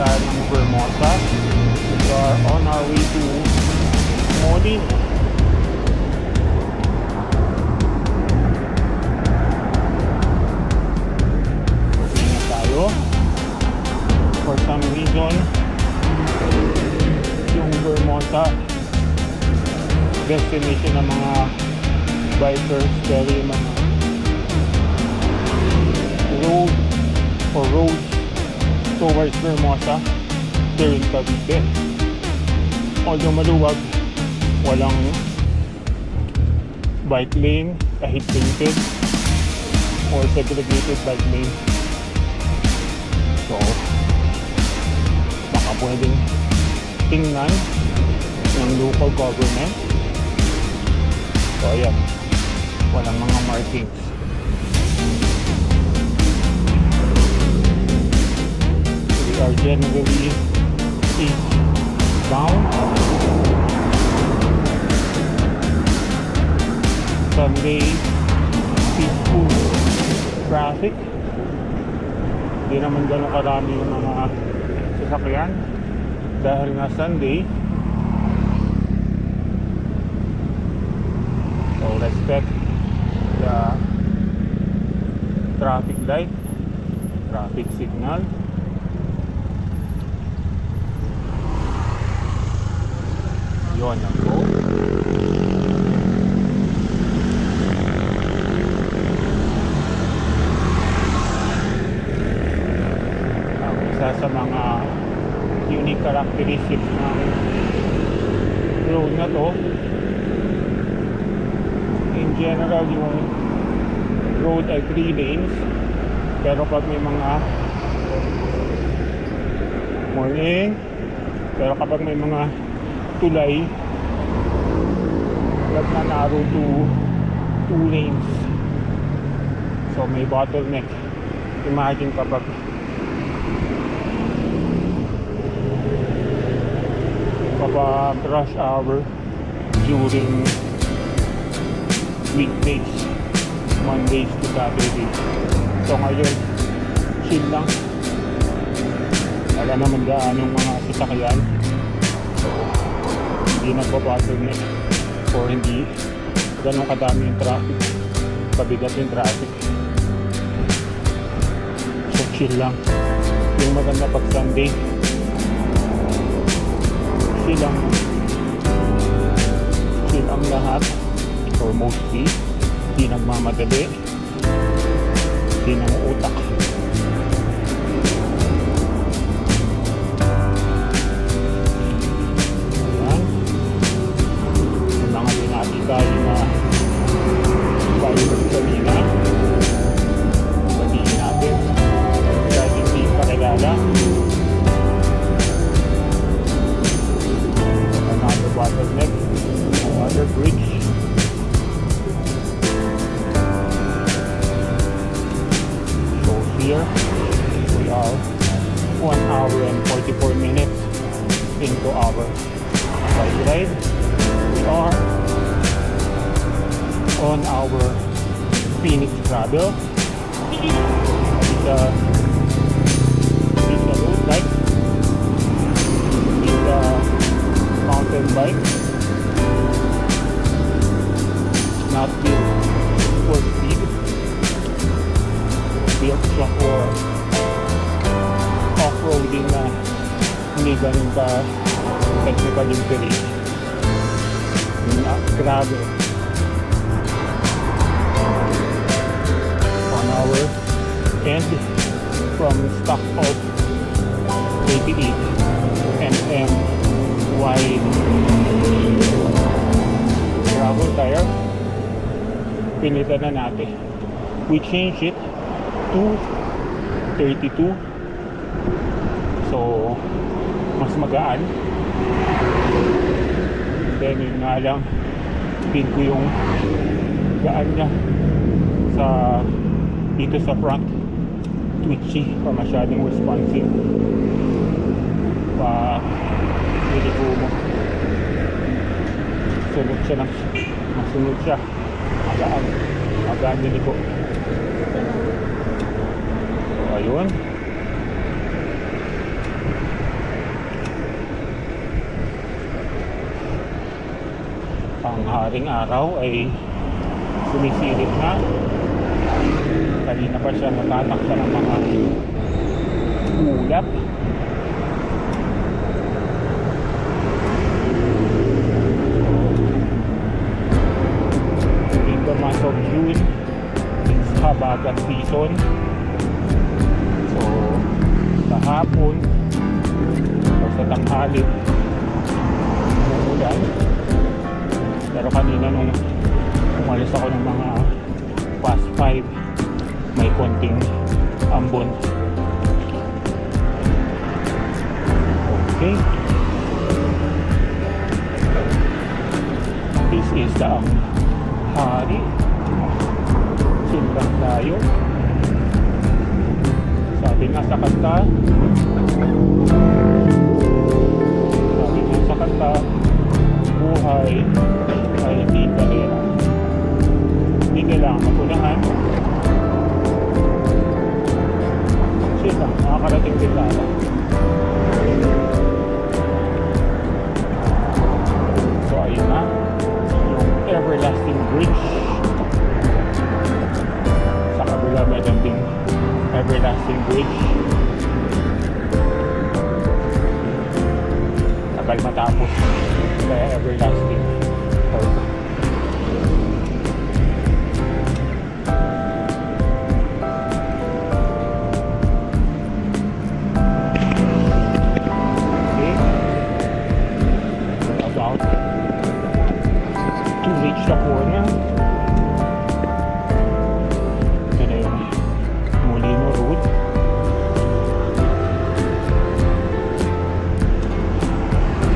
tayo ng Vermosa. We are on our way to Molin. Ingat tayo. For some reason, yung Vermosa destination ng mga bikers, very mga road or roads towards Vermosa, there in Cavite. Although maluwag, walang bike lane kahit painted or segregated bike lane. So baka pwedeng tingnan ng local government. So ayan, walang mga markings. We are generally eastbound. Sunday, peaceful traffic. Hindi naman ganun karami yung mga sasakyan dahil nga Sunday. So respect the traffic light, traffic signal. Yun ang go. Ang isa sa mga unique characteristics ng road na to, in general yung road ay 3 lanes, pero pag may mga morning, pero kapag may mga tulay, nag-narrow to 2 lanes. So may bottleneck. Imagine kapag rush hour during weekdays, Mondays to Saturdays. So ngayon, chill lang. Wala naman gaano yung mga sasakyan. So hindi nagpa-bottleneck or hindi ganun kadami yung traffic, kabigat yung traffic. So chill lang. Yung maganda pag Sunday, chill ang lahat or mostly. Hindi nagmamadali, hindi nang utak. Tayo na tayo kanina, sabihin natin dahil hindi pakilala. Another bottleneck, another bridge. So here we are 1 hour and 44 minutes into our bike ride. We are on our Phoenix Travel. It's a road bike. It's a mountain bike. Not built for speed. Built siya for off-roading na hindi ganun ka technical yung terrain. Grabe. Our end from stock of 88 mm wide gravel tire, pinitan na natin. We changed it to 32, so mas magaan. Then yun nga lang, pin ko yung gaan niya sa dito sa front, twitchy or masyadong responsive. Niligo mo, sunod siya ng masunod siya, magaan niligo. So ayun, Ang haring araw ay sumisilip na. Kanina pa siya natataksa ng mga ulap. In the month of June, it's habagat season. So sa hapon o sa tanghali umuulan. Pero kanina nung umalis ako ng mga past 5, may konting ambon. Okay, this is the hari. Simbang tayo. Sabi nga sa kanta, buhay ay hindi karera. Hindi kailangan mapunahan. Chill lang, makakarating din lala. So ayun na, yung everlasting bridge. Sa kabila meron ding everlasting bridge. Tagal matapos, kaya everlasting. Sa corner ito na yung Molino Road.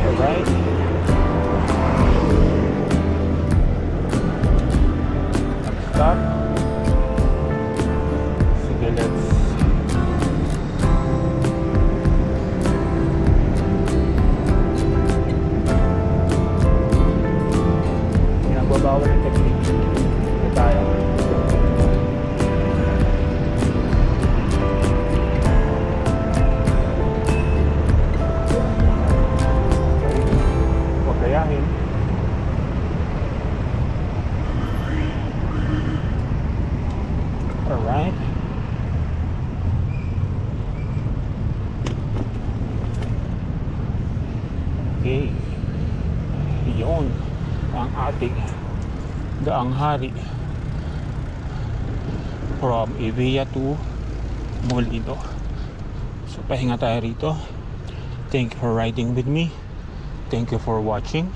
Alright, stop. Sige, let's bawal ang technique. Ito tayo. Huwag kayahin. Alright. Okay. Yun ang ating daang hari from Evia to Molino. So pahinga tayo rito. Thank you for riding with me. Thank you for watching.